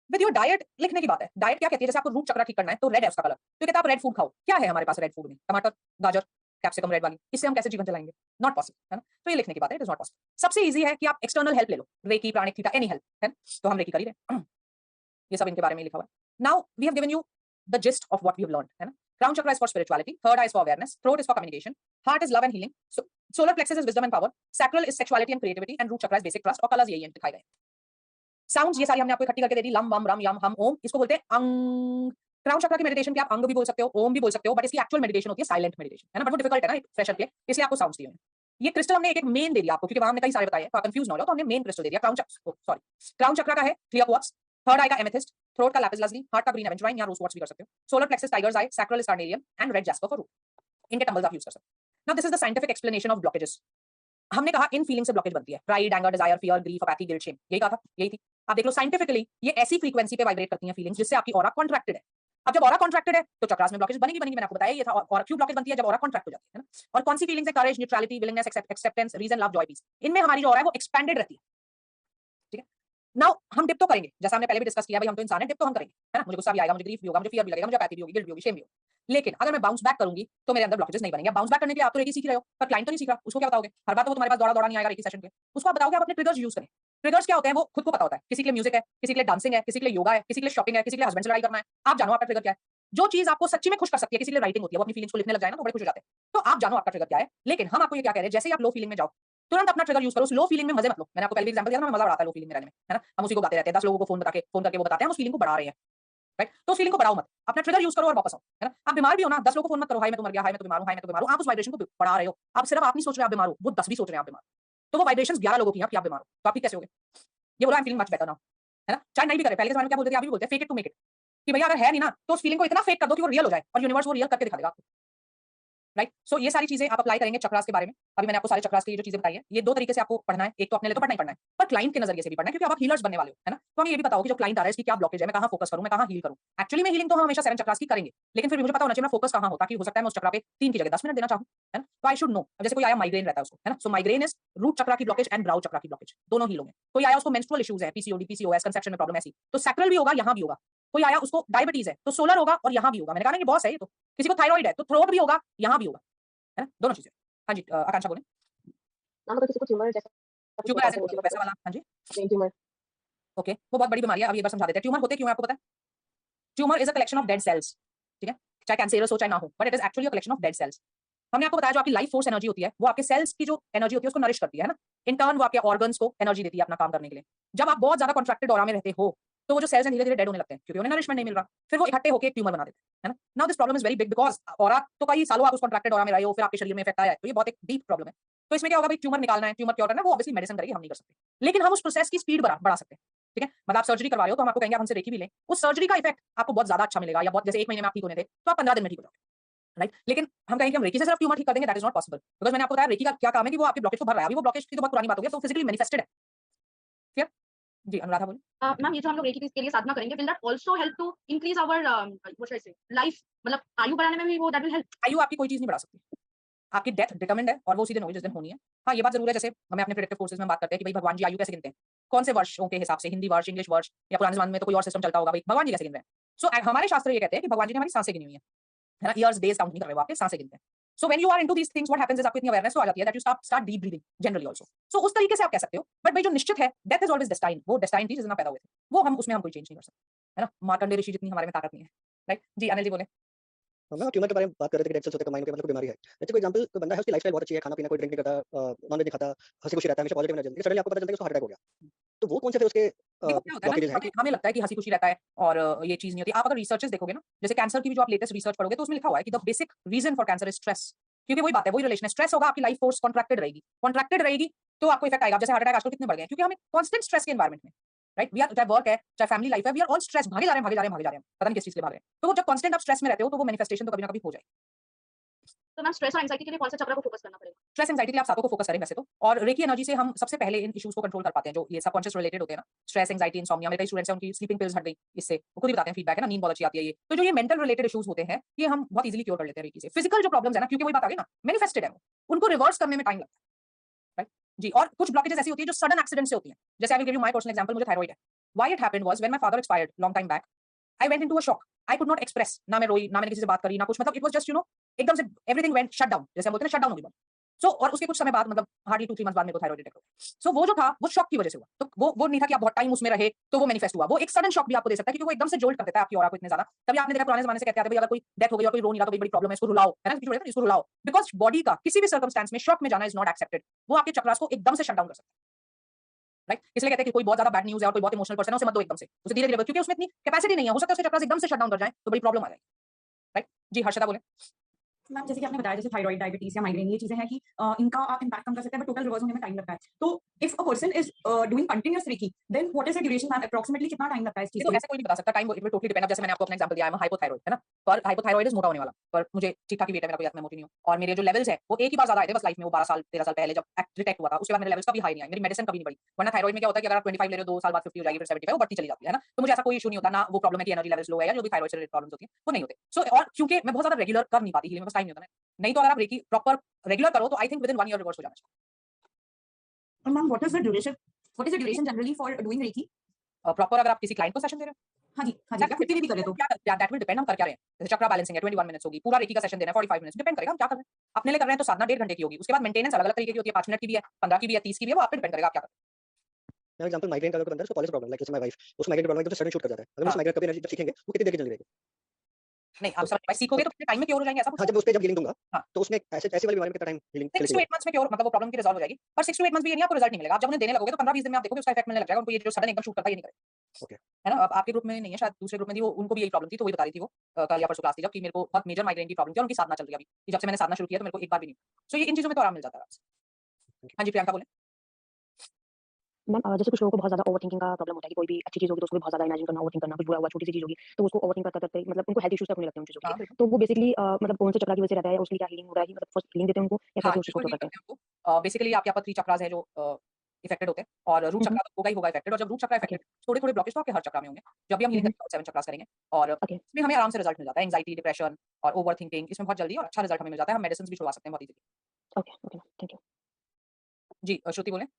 Speaker 1: विद योर डाइट लिखने की बात है, डाइट क्या कहती है, जैसे आपको रूट चक्र ठीक करना है तो रेड है उसका कलर, तो कहता है आप रेड फूड खाओ। क्या है हमारे पास रेड फूड में, टमाटर, गाजर, कैप्सिकम रेड वाली, इससे हम कैसे जीवन चलाएंगे, नॉट पॉसिबल, है ना। तो ये लिखने की बात है, इट इज नॉट पॉसिबल। सबसे इजी है कि आप एक्सटर्नल हेल्प ले लो, रेकी, प्राणिक, थीटा, एनी हेल्प, है, तो हम रेकी कर ही रहे हैं, ये सब इनके बारे में लिखा हुआ है। Now we have given you the gist of what we have learned, है ना। Crown chakra is for spirituality, third eye is for awareness, throat is for communication, heart is love and healing, solar plexus is wisdom and power, sacral is sexuality and creativity, and root chakra is basic trust, और colours यही दिखाए गए। Sounds ये सारी हमने आपको इकट्ठी करके दे दी, लम, वम, रम, यम, हम, ओम, इसको बोलते हैं अंग। क्राउन चक्र की मेडिटेशन के आप अंग भी बोल सकते हो, ओम भी बोल सकते हो, बट इसकी एक्चुअल मेडिटेशन होती है साइलेंट मेडिटेशन, है ना, बट वो डिफिकल्ट है ना एक फ्रेशर के लिए, इसलिए आपको साउंड्स दिए हैं। ये क्रिस्टल हमने एक मेन दे दिया आपको, क्योंकि वहां हमने कई सारे बताए, तो कंफ्यूज ना हो जाओ, तो हमने मेन क्रिस्टल दे दिया। क्राउन चक्र का है क्लियर क्वार्ट्ज, थर्ड आई का एमेथिस्ट, थ्रोट का लैपिस lazuli, हार्ट का ग्रीन एवेंचुराइन या रोज क्वार्ट्ज भी कर सकते हो, solar plexus tiger's eye, sacral is carnelian and red jasper for root, इनके टंबल्स आप यूज कर सकते हो। Now this is the scientific explanation of blockages. हमने कहा इन फीलिंग से ब्लॉकेज बनती है, pride, anger, desire, fear, grief, apathy, guilt, shame, यही कहा था, यही थी। आप देख लो साइंटिफिकली ये ऐसी फ्रीक्वेंसी पे वाइब्रेट करती हैं फीलिंग्स जिससे आपकी ऑरा कॉन्ट्रैक्टेड है। अब जब ऑरा कॉन्ट्रैक्टेड है तो चक्रास में ब्लॉकेज बनेगी मैंने आपको बताया ये था। और क्यों ब्लॉकेज बनती है? जब ऑरा कॉन्ट्रैक्ट हो जाती है ना। और कौन सी फीलिंग्स है? Courage, neutrality, willingness, acceptance, reason, love, joy, peace. इनमें हमारी जो ऑरा है वो एक्सपेंडेड रहती है। ठीक है, नाउ हम डिप तो करेंगे, जैसा हमने पहले भी डिस्कस किया भाई, हम तो इंसान है, डिप तो हम करेंगे, है ना। मुझे गुस्सा भी आएगा, मुझे ग्रीफ भी होगा, मुझे फियर भी लगेगा, मुझे अपैथी भी होगी, गिल्ट भी होगी, शेम भी होगी। लेकिन अगर मैं बाउंस बैक करूंगी तो मेरे अंदर ब्लॉकेजेस नहीं बनेंगे। बाउंस बैक करने के लिए आप तो रेकी सीख रहे हो, पर क्लाइंट तो नहीं सीख रहा, उसको क्या बताओगे? हर बार तो वो तुम्हारे पास दौड़ा दौड़ा नहीं आएगा रेकी सेशन के। उसको आप बताओगे आप अपने ट्रिगर्स यूज करें। ट्रिगर्स क्या होते हैं वो खुद को पता होता है। किसी के लिए म्यूजिक है, किसी के लिए डांसिंग है, किसी के लिए योगा है, किसी के लिए शॉपिंग है, किसी के लिए हस्बैंड से लड़ाई करना है। आप जानो आपका ट्रिगर क्या है। जो चीज आपको सच्ची में खुश कर सकती है, किसी के लिए राइटिंग होती है, वो अपनी फीलिंग्स को लिखने लग जाए ना तो बड़े खुश हो जाते हैं। तो आप जानो आपका ट्रिगर क्या है। लेकिन हम आपको ये क्या कह रहे हैं, जैसे ही आप लो फीलिंग में जाओ तुरंत अपना ट्रिगर यूज करो। उस लो फीलिंग में मजे मत लो। मैंने आपको पहले भी एग्जांपल दिया था ना, मजा बढ़ाता है लो फीलिंग में रहने में, है ना। हम उसी को गाते रहते हैं, 10 लोगों को फोन करके वो बताते हैं हम उस फीलिंग को बढ़ा रहे हैं, राइट। तो उस फीलिंग को बढ़ाओ मत, अपना ट्रिगर यूज करो और वापस आओ, है ना। आप बीमार भी हो ना, 10 लोगों को फोन मत करो, हाय मैं तो मर गया, हाय मैं तो बीमार हूं, हाय मैं तो बीमार हूं। आप उस वाइब्रेशन को बढ़ा रहे हो। आप सिर्फ आप नहीं सोच रहे आप बीमार हो, वो 10 भी सोच रहे हैं आप बीमार हो। तो वो वाइब्रेशंस 11 लोगों की हैं कि आप बीमार हो, तो आप ठीक कैसे होगे? ये बोला I am feeling much better now, है ना। चाहे नहीं भी करे, पहले के जमाने में क्या बोलते थे, आप भी बोलते हैं fake it to make it, कि भैया अगर है नहीं ना तो उस फीलिंग को इतना फेक कर दो कि वो रियल हो जाए और यूनिवर्स वो रियल करके दिखा देगा आपको, राइट। सो ये सारी चीजें आप अप्लाई करेंगे चक्रास के बारे में। अभी मैंने आपको सारे चक्रास की जो चीजें बताई है, ये 2 तरीके से आपको पढ़ना है। एक तो अपने लिए तो पढ़ना ही पढ़ना है, पर क्लाइंट के नजरिए से भी पढ़ना है, क्योंकि आप हीलर्स बनने वाले हो, है ना। तो हमें ये भी पता हो कि जो क्लाइंट आ रहा है इसकी क्या ब्लॉकेज है, मैं कहां फोकस करूं, मैं कहां हील करूं। एक्चुअली में हीलिंग तो हम हमेशा 7 चक्रास की करेंगे, लेकिन फिर भी मुझे पता होना चाहिए मैं फोकस कहां होता कि हो सकता है मैं उस चक्रा पे 3 की जगह 10 मिनट देना चाहूं, है ना। तो आई शुड नो। जैसे कोई आया माइग्रेन रहता है उसको, है ना। सो माइग्रेन इज रूट चक्रा की ब्लॉकेज एंड ब्राउ चक्रा की ब्लॉकेज, दोनों हील होंगे। कोई आया उसको मेंस्ट्रुअल इश्यूज है, पीसीओडी, पीसीओएस, कंसेप्शन में प्रॉब्लम ऐसी, तो सैक्रल भी होगा, यहां भी होगा। कोई आया उसको डायबिटीज है तो सोलर होगा और यहां भी होगा। मैंने कहा ना कि बॉस है ये तो। किसी को थायराइड है तो थ्रोट भी होगा, यहां भी होगा, है ना, दोनों चीजें। हाँ जी, आकांक्षा बोले।
Speaker 3: मैम अगर किसी को ट्यूमर जैसा कुछ
Speaker 1: ट्यूमर
Speaker 3: होता है
Speaker 1: एज
Speaker 3: तो वो
Speaker 1: इन
Speaker 3: ट्यूमर
Speaker 1: वैसा वाला, हाँ जी,
Speaker 3: ब्रेन ट्यूमर।
Speaker 1: ओके, वो बहुत बड़ी बीमारी है। अब ये बार समझा देते हैं ट्यूमर होते क्यों है आपको पता है? Tumour is a collection of dead cells, ठीक है, चाहे कैंसरस हो चाहे ना हो, but it is actually a collection of dead cells. हमने आपको बताया जो आपकी लाइफ फोर्स एनर्जी होती है वो आपके सेल्स की जो एनर्जी होती है उसको नरिश करती है ना। इन टर्न वो आपके ऑर्गन्स को एनर्जी देती है अपना काम करने के लिए। जब आप बहुत ज्यादा कॉन्ट्रैक्टेड ऑरा में रहते हो तो वो जो सेल्स हैं धीरे धीरे डेड होने लगते हैं क्योंकि उन्हें नरिशमेंट नहीं मिल रहा। फिर वो इकट्ठे होकर एक ट्यूमर बना देते हैं, है ना। Now this problem is very big because aura तो कई सालों आप उस कॉन्ट्रैक्टेड ऑरा में रहे हो, फिर आपके शरीर में इफेक्ट आया है, तो ये बहुत एक डीप प्रॉब्लम है। तो इसमें क्या होगा भाई, ट्यूमर निकालना है, ट्यूमर क्योर करना है, वो ऑब्वियसली मेडिसिन करेगी, हम नहीं कर सकते। लेकिन हम उस प्रोसेस की स्पीड बढ़ा सकते हैं, ठीक है। मतलब आप सर्जरी करवा रहे हो तो हम आपको कहेंगे आप हमसे रेकी भी लें, उस सर्जरी का इफेक्ट आपको बहुत ज्यादा अच्छा मिलेगा, या बहुत जैसे 1 महीने में आप ठीक होने थे तो आप 15 दिन में ठीक हो जाओगे, राइट। लेकिन हम कहेंगे हम रेकी से सिर्फ ट्यूमर ठीक कर देंगे, that is not possible. Because मैंने आपको बताया रेकी का क्या काम है कि वो आपके ब्लॉकेज को भर रहा है। अभी वो ब्लॉकेज की तो बहुत पुरानी बात हो गई, तो फिजिकली मैनिफेस्टेड है। क्लियर? जी, अनुराधा बोलिए।
Speaker 5: मैम ये जो हम लोग रेकी के लिए साधना करेंगे, will that also help to increase our what should I say life, मतलब आयु बढ़ाने में भी वो दैट विल हेल्प?
Speaker 1: आयु आपकी कोई चीज नहीं बढ़ा सकती, आपकी डेथ डिटरमिन्ड है और वो उसी दिन होगी जिस दिन होनी है। हाँ, ये बात जरूर है, जैसे हमें अपने प्रेडिक्टिव फोर्सेस में बात करते हैं कि भाई भगवान जी आयु कैसे गिनते हैं, कौन से वर्षों के हिसाब से, हिंदी वर्ष, इंग्लिश वर्ष, या पुराने जमाने में तो कोई और सिस्टम चलता होगा, भाई भगवान जी कैसे गिन रहे हैं। सो हमारे शास्त्र ये कहते हैं कि भगवान जी ने हमारी सांसें गिनी हुई है ना, ईयर्स डेज काउंट नहीं कर रहे हो, आपके सांसें गिनते हैं। So when you are into these things what happens is आपको इतनी अवेयरनेस तो आ जाती है that you start deep breathing generally also. सो उस तरीके से आप कह सकते हो, बट भाई जो निश्चित है डेथ इज ऑलवेज डेस्टाइन, वो डेस्टाइन थी जिस दिन आप पैदा हुए थे, वो हम उसमें हम कोई चेंज नहीं कर सकते, है ना। मार्कंडेय ऋषि जितनी हमारे में ताकत नहीं है, राइट। जी अनिल जी बोले।
Speaker 6: हम ट्यूमर के बारे में बात कर रहे थे कि डेड सेल्स होते हैं, माइंड के मतलब कोई बीमारी है। जैसे कोई एग्जांपल, कोई बंदा है उसकी लाइफस्टाइल बहुत अच्छी है, खाना पीना कोई ड्रिंक नहीं करता, नॉनवेज नहीं खाता, हंसी खुशी रहता है, हमेशा पॉजिटिव एनर्जी, लेकिन सडनली आपको पता चलता है कि उसको हार्ट अटैक हो गया। तो वो कौन से फिर उसके
Speaker 1: देखो क्या होता है ना,
Speaker 6: ब्लॉकेजेस हैं कि
Speaker 1: हमें लगता है कि हंसी खुशी रहता है और ये चीज नहीं होती। आप अगर रिसर्चेस देखोगे ना, जैसे कैंसर की भी जो आप लेटेस्ट रिसर्च पढ़ोगे तो उसमें लिखा हुआ है कि the basic reason for cancer is stress. क्योंकि वही बात है, वही रिलेशन है, स्ट्रेस होगा, आपकी लाइफ फोर्स कॉन्ट्रैक्टेड रहेगी तो आपको इफेक्ट आएगा। जैसे हार्ट अटैक आजकल कितने बढ़ गए हैं क्योंकि हमें कांस्टेंट स्ट्रेस के एनवायरमेंट में, राइट। वी आर, चाहे वर्क है चाहे फैमिली लाइफ है, वी आर ऑल स्ट्रेस, भागे जा रहे हैं भागे जा रहे हैं भागे जा रहे हैं, पता नहीं किस चीज के लिए भाग रहे हैं। तो वो जब कांस्टेंट आप स्ट्रेस में रहते हो तो वो मैनिफेस्टेशन तो कभी ना कभी हो जाएगी।
Speaker 5: तो मैम स्ट्रेस और एंजाइटी के लिए कौन सा चक्र को फोकस करना पड़ेगा?
Speaker 1: स्ट्रेस एंजाइटी के लिए आप सातों को फोकस करें वैसे तो, और रेकी एनर्जी से हम सबसे पहले इन इश्यूज को कंट्रोल कर पाते हैं जो ये सबकॉन्शियस रिलेटेड होते हैं ना, स्ट्रेस एंजाइटी इंसोम्निया। मेरे कई स्टूडेंट्स हैं उनकी स्लीपिंग पिल्स हट गई इससे, वो खुद ही बताते हैं, फीडबैक है ना, नींद बहुत अच्छी आती है। ये तो जो ये मेंटल रिलेटेड इश्यूज होते हैं ये हम बहुत इजीली क्योर कर लेते हैं रेकी से। फिजिकल जो प्रॉब्लम्स है ना, क्योंकि वही बात आ गई ना, मैनिफेस्टेड है वो, उनको रिवर्स करने में टाइम लगता है, राइट जी। और कुछ ब्लॉकेजेस ऐसी होती है जो सडन एक्सीडेंट से होती है। जैसे I will give you my personal example, मुझे थायराइड है। Why it happened was when my father expired long time back, I went into a shock, I could not express, ना मैं रोई, ना मैंने किसी से बात करी, ना कुछ, मतलब इट वाज जस्ट एकदम से एवरीथिंग वेंट शट डाउन, जैसे हम बोलते हैं शट डाउन हो गई। सो और उसके कुछ समय बाद, मतलब हार्डली 2-3 मंथ बाद मेरे को थायराइड अटैक हो गया। सो वो जो था वो शॉक की वजह से हुआ, तो वो नहीं था कि आप बहुत टाइम उसमें रहे तो वो मैनिफेस्ट हुआ। वो एक सडन शॉक भी आपको दे सकता है क्योंकि वो एकदम से जोल्ट कर देता है आपकी ऑरा को इतने ज्यादा। तभी आपने देखा पुराने जमाने से कहते आते भाई अगर कोई डेथ हो गई और कोई रो नहीं रहा तो बड़ी प्रॉब्लम है, इसको रुलाओ, है ना, इसको रुलाओ। बिकॉज बॉडी का किसी भी सर्कमस्टेंस में शॉक में जाना इज नॉट एक्सेप्टेड, वो आपके चक्रास को एकदम से शट डाउन कर सकता है, राइट। इसलिए कहते हैं कि कोई बहुत ज्यादा बैड न्यूज़ है और कोई बहुत इमोशनल पर्सन है उसे मत दो एकदम से, उसे धीरे धीरे, क्योंकि उसमें इतनी कैपेसिटी नहीं है, हो सकता है उसके चक्रास एकदम से शट डाउन कर जाए तो बड़ी प्रॉब्लम आ जाएगी, राइट जी। हर्षदा बोले।
Speaker 2: मैम जैसे कि आपने बताया जैसे थायराइड डायबिटीज या माइग्रेन ये चीजें हैं कि इनका आप इंपैक्ट कम कर सकते हैं बट टोटल रिवर्स होने में टाइम लगता है तो if a person is doing continuous reiki then what is the duration ma'am approximately कितना टाइम लगता है इस चीज
Speaker 1: तो
Speaker 2: के लिए
Speaker 1: ऐसे कोई नहीं बता सकता, time it will totally depend. अब जैसे मैंने आपको अपना एग्जांपल दिया, आई एम हाइपोथायराइड, है ना, पर हाइपोथायराइड मोटा होने वाला, पर मुझे ठीक ठाक ही वेट है, मेरा कोई ऐसा मैं मोटी नहीं हूँ, और मेरे जो लेवल्स है वो एक ही बार ज्यादा आए थे बस लाइफ में, वो 12 साल 13 साल पहले जब डिटेक्ट हुआ था, उसके बाद मेरे लेवल्स कभी हाई नहीं आए, मेरी मेडिसिन कभी नहीं बढ़ी। वरना थायराइड में क्या होता है कि अगर आप 25 ले रहे हो 2 साल बाद 50 हो जाएगी, फिर 75 वो बढ़ती चली जाती है ना, तो मुझे ऐसा कोई इशू नहीं होता ना, वो प्रॉब्लम है कि एनर्जी लेवल्स लो है या जो भी थायराइड से रिलेटेड प्रॉब्लम्स होती हैं वो नहीं होते। सो और क्योंकि मैं बहुत ज्यादा रेगुलर कर नहीं पाती, हीलिंग में बस टाइम नहीं होता ना, नहीं तो अगर आप रेकी प्रॉपर रेगुलर करो तो I think within 1 year reverse हो जाना चाहिए।
Speaker 2: और ma'am what is the duration generally for doing reiki
Speaker 1: proper अगर आप किसी क्लाइंट को सेशन दे रहे हो,
Speaker 2: हाँ जी या खुद के लिए भी कर रहे तो
Speaker 1: क्या दैट विल डिपेंड हम कर क्या रहे हैं। जैसे चक्रा बैलेंसिंग है 21 मिनट्स होगी, पूरा रेकी का सेशन देना है 45 मिनट्स, डिपेंड करेगा हम क्या कर रहे हैं। अपने लिए कर रहे हैं तो साधना 1.5 घंटे की होगी, उसके बाद मेंटेनेंस अलग अलग तरीके की होती है, 5 मिनट की भी है, 15 की भी है, 30 की भी है, वो आप पे डिपेंड करेगा आप क्या कर रहे
Speaker 6: मैं एग्जांपल माइग्रेन का अगर कोई बंदा है उसको पॉलिस प्रॉब्लम लाइक जैसे माय वाइफ उसको माइग्रेन प्रॉब्लम है तो सडन शूट कर जाता है। अगर
Speaker 1: हाँ।
Speaker 6: उस माइग्रेन कभी एनर्जी जब सीखेंगे वो कितनी देर की चली रहेगी?
Speaker 1: हैं। नहीं, आप समझ पाए, सीखोगे तो टाइम में क्योर हो जाएंगे ऐसा कुछ
Speaker 6: हाँ, जब उस पे जब हीलिंग दूंगा
Speaker 1: हाँ।
Speaker 6: तो उसमें ऐसे ऐसी वाली बीमारी में कितना टाइम हीलिंग के लिए
Speaker 1: 6 टू
Speaker 6: चाहिए?
Speaker 1: 8 मंथ्स में क्योर, मतलब वो प्रॉब्लम की रिजॉल्व हो जाएगी, पर 6 टू 8 मंथ्स भी ये नहीं आपको रिजल्ट नहीं मिलेगा। आप जब उन्हें देने लगोगे तो 15-20 दिन में आप देखोगे उसका इफेक्ट मिलने लग जाएगा उनको, ये जो सडन एकदम शूट करता है ये नहीं करेगा।
Speaker 6: ओके।
Speaker 1: है ना, अब आपके ग्रुप में नहीं है, शायद दूसरे ग्रुप में थी, वो उनको भी यही प्रॉब्लम थी, तो वही बता रही थी वो कल या परसों क्लास थी जब, कि मेरे को बहुत मेजर माइग्रेन की प्रॉब्लम थी और उनकी साधना चल रही है अभी, कि जब से मैंने साधना शुरू किया तो मेरे को एक बार भी नहीं। सो ये इन चीजों में तो आराम मिल जाता है आपसे। हाँ जी प्रियंका बोले।
Speaker 7: मैम जैसे कुछ लोगों को बहुत ज़्यादा ओवरथिंकिंग का प्रॉब्लम होता है कि कोई भी अच्छी चीज़ होगी तो उसको भी बहुत ज़्यादा इमेजिन करना, ओवरथिंक करना, कुछ बुरा हुआ, छोटी सी चीज़ होगी तो उसको ओवरथिंक करते मतलब उनको हेल्थ इश्यूज तक होने लगते हैं उन चीज़ों के
Speaker 1: हाँ
Speaker 7: लिए।
Speaker 1: बिल्कुल।
Speaker 7: तो वो बेसिकली मतलब कौन से चक्र की वजह से रहता है या उसके लिए क्या हीलिंग होता है, मतलब फर्स्ट हीलिंग देते हैं उनको या
Speaker 1: हाँ
Speaker 7: कैसे उस चीज़ को
Speaker 1: बिल्कुल
Speaker 7: क्योर
Speaker 1: ठीक
Speaker 7: करते हैं?
Speaker 1: करते हैं उनको। बेसिकली आपके यहाँ पर 3 चक्रास हैं जो इफेक्टेड होते हैं, और रूट
Speaker 7: हुँ, हुँ।
Speaker 1: चक्रा तो होगा ही होगा इफेक्टेड, और जब रूट चक्रा
Speaker 7: ओके।
Speaker 1: इफेक्टेड थोड़े थोड़े ब्लॉकेज तो आपके हर चक्रा में होंगे। जब भी हम
Speaker 7: हुँ,
Speaker 1: हीलिंग
Speaker 7: हुँ।
Speaker 1: करेंगे 7 चक्रास करेंगे, और
Speaker 7: ओके।
Speaker 1: इसमें हमें आराम से रिजल्ट मिल जाता है, एंग्जायटी, डिप्रेशन और ओवर थिंकिंग, इसमें बहुत जल्दी और अच्छा रिजल्ट हमें मिल जाता है, हम मेडिसिन भी छुड़वा सकते हैं बहुत easily.
Speaker 7: Okay, okay ma'am, thank you.
Speaker 1: जी श्रुति बोले।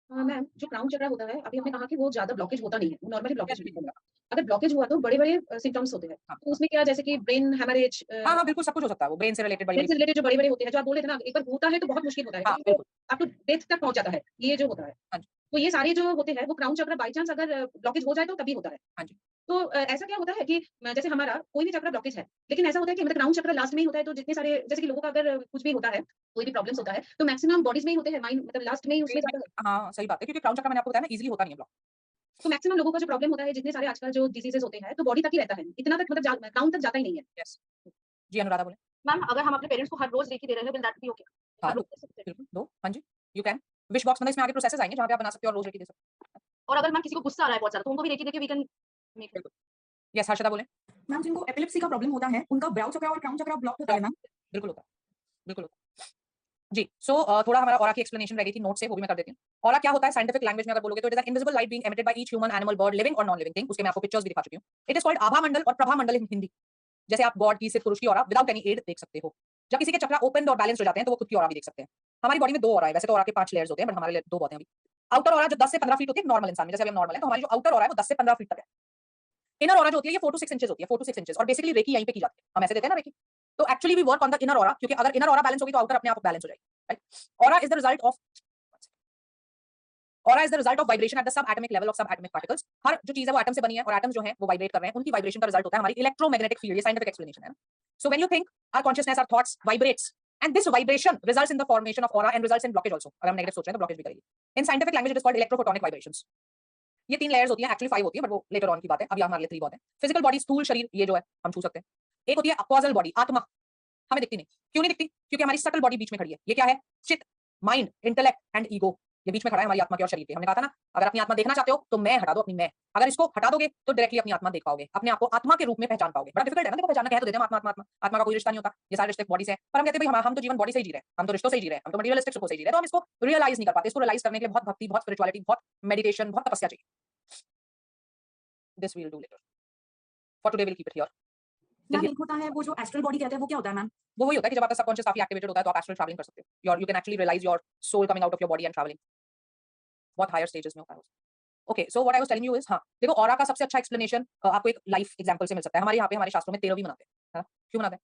Speaker 4: मैम जो क्राउन चक्र होता है अभी आपने कहा कि वो ज्यादा ब्लॉकेज होता नहीं है, वो नॉर्मली ब्लॉकेज
Speaker 1: कैसे
Speaker 4: नहीं
Speaker 1: नहीं
Speaker 4: होता।
Speaker 1: होगा?
Speaker 4: अगर ब्लॉकेज हुआ तो बड़े-बड़े सिम्पटम्स होते हैं।
Speaker 1: हाँ,
Speaker 4: तो उसमें क्या जैसे कि ब्रेन हेमरेज
Speaker 1: हाँ, हाँ, बिल्कुल सब कुछ हो सकता है, वो ब्रेन से रिलेटेड
Speaker 4: ब्रेन
Speaker 1: बड़ी-बड़ी।
Speaker 4: से रिलेटेड जो बड़े-बड़े होते हैं, जो आप बोल रहे थे ना, एक बार होता है तो बहुत मुश्किल होता है
Speaker 1: हाँ,
Speaker 4: क्योंकि वो
Speaker 1: बिल्कुल।
Speaker 4: अप टू डेथ तक पहुँच जाता है, ये जो होता है।
Speaker 1: हाँ जी,
Speaker 4: तो ये सारे जो होते हैं वो क्राउन चक्र बाय चांस अगर ब्लॉकेज हो जाए तो तभी होता है।
Speaker 1: हाँ जी।
Speaker 4: तो ऐसा क्या होता है कि जैसे हमारा कोई भी चक्र ब्लॉकेज है, लेकिन ऐसा होता है कि मतलब क्राउन चक्र लास्ट में ही होता है, तो जितने सारे जैसे कि लोगों का अगर कुछ भी होता है, कोई भी प्रॉब्लम्स होता है, तो मैक्सिमम बॉडीज़ में ही होते हैं, माइंड मतलब लास्ट में ही उसमें
Speaker 1: ब्रेन
Speaker 4: जाता है।
Speaker 1: में हाँ, सही बात है, क्योंकि क्राउन चक्र मैंने आपको बताया ना ईज़िली होता नहीं है ब्लॉक।
Speaker 4: तो मैक्सिमम लोगों का जो प्रॉब्लम होता है, जितने सारे आजकल जो डिसीजेज़ होते हैं, तो बॉडी तक ही रहता है। इतना तक मतलब क्राउन तक जाता ही नहीं है।
Speaker 1: यस। जी अनुराधा बोले।
Speaker 5: मैम अगर हम अपने पेरेंट्स को हर रोज रेकी दे रहे हैं, विल दैट बी ओके?
Speaker 1: हाँ,
Speaker 5: हर
Speaker 1: दो,
Speaker 5: रोज दे सकते हैं?
Speaker 1: बिल्कुल दो, हाँ जी, यू कैन। विश बॉक्स मतलब इसमें आगे प्रोसेसेस आएँगे जहाँ पे आप बना सकते हो और रोज़ रेकी दे सकते हो।
Speaker 5: और अगर मैम किसी को गुस्सा आ रहा है बहुत ज़्यादा, तो उनको भी रेकी देके वी कैन मेक
Speaker 1: बिल्कुल। यस हर्षदा बोले।
Speaker 2: मैम जिनको एपिलेप्सी का प्रॉब्लम होता है उनका ब्राउ चक्र और क्राउन चक्र ब्लॉक होता है मैम
Speaker 1: बिल्कुल होता है, बिल्कुल होता है। जी, सो थोड़ा हमारा ऑरा की एक्सप्लेनेशन रह गई थी नोट से, वो भी मैं कर देती हूँ। ऑरा क्या होता है साइंटिफिक लैंग्वेज में अगर बोलोगे तो it is an invisible light being emitted by each human, animal, bird, living और नॉन लिविंग थिंग। उसके मैं आपको पिक्चर्स भी दिखा चुकी हूँ। इट इज कॉल्ड आभा मंडल और प्रभा मंडल इन हिंदी। जैसे आप गॉड की, सिद्ध पुरुष की ऑरा विदाउट एनी एड देख सकते हो। जब किसी के चक्र ओपन और बैलेंस हो जाते हैं तो वो खुद की ऑरा भी देख सकते हैं। हमारी बॉडी में 2 ऑरा है, वैसे तो ऑरा के 5 लेयर्स होते हैं, बट हमारे लिए 2 बहुत हैं अभी। आउटर ऑरा जो 10 से 15 फीट होती है नॉर्मल इंसान में, जैसे अभी हम नॉर्मल है, तो हमारी जो आउटर ऑरा है वो 10 से 15 फीट तक है। इनर ऑरा जो होती है ये 4 टू 6 इंचेस होती है, 4 टू 6 इंचेस, और बेसिकली रेकी यहीं पे की जाती है। हम ऐसे देते हैं ना रेकी। तो actually we work on the inner aura, क्योंकि अगर इनर ऑरा बैलेंस होगी तो आउटर अपने आप बैलेंस हो जाएगी, right? Aura is the result of Aura is the result of vibration at the subatomic level of subatomic particles. हर जो चीज है वो एटम से बनी है और एटम्स जो हैं वो वाइब्रेट कर रहे हैं, उनकी वाइब्रेशन का रिजल्ट होता है हमारी इलेक्ट्रोमैग्नेटिक फील्ड। ये साइंटिफिक एक्सप्लेनेशन है ना। So when you think our consciousness, our thoughts vibrates and this vibration results in the formation of aura and results in blockage also. अगर हम नेगेटिव सोच रहे हैं तो ब्लॉकेज भी करेगी। In scientific language it is called electrophotonic vibrations. ये 3 layers होती हैं, एक्चुअली 5 होती है, बट वो लेटर ऑन की बात है। अभी हमारे लिए 3 बहुत है। फिजिकल बॉडी, स्थूल शरीर, ये जो है हम छू सकते हैं। एक होती है कॉजल बॉडी, आत्मा, हमें दिखती नहीं। क्यों नहीं दिखती? क्योंकि हमारी सटल बॉडी बीच में खड़ी है। ये क्या है? चित्त, माइंड, इंटेलेक्ट एंड ईगो, ये बीच में खड़ा है हमारी आत्मा के और शरीर के। हमने कहा था ना, अगर अपनी आत्मा देखना चाहते हो तो मैं हटा दो अपनी मैं, अगर इसको हटा दोगे तो डायरेक्टली अपनी आत्मा देख पाओगे, अपने आप को आत्मा के रूप में पहचान पाओगे। बड़ा डिफिकल्ट है ना, देखो पहचानना क्या है तो देते हैं आत्मा आत्मा आत्मा, आत्मा का कोई रिश्ता नहीं होता, ये सारे रिश्ते बॉडी से हैं। पर हम कहते हैं भाई हम तो जीवन बॉडी से ही जी रहे हैं, हम तो रिश्तों से ही जी रहे हैं, हम तो मटेरियलिस्टिक सुखों से ही जी रहे हैं, तो हम इसको रियलाइज नहीं कर पाते। इसको रियलाइज करने के लिए बहुत भक्ति, बहुत स्पिरिचुअलिटी, बहुत मेडिटेशन, बहुत तपस्या चाहिए। This we will do later, for today will keep it here.
Speaker 2: Ma'am एक होता है वो जो एस्ट्रल बॉडी कहते हैं वो क्या होता है मैम
Speaker 1: वो वही होता है कि जब आपका सबकॉन्शियस काफी एक्टिवेटेड होता है तो आप एस्ट्रल ट्रैवलिंग कर सकते हो। You can actually realize your soul coming out of your body and travelling. बहुत हायर स्टेजेस में होता है। Okay, so what I was telling you is, हाँ देखो ऑरा का सबसे अच्छा एक्सप्लेनेशन आपको एक लाइफ एग्जांपल से मिल सकता है। हमारे यहाँ पे हमारे शास्त्रों में 13वीं मनाते हैं, है ना? क्यों मनाते हैं?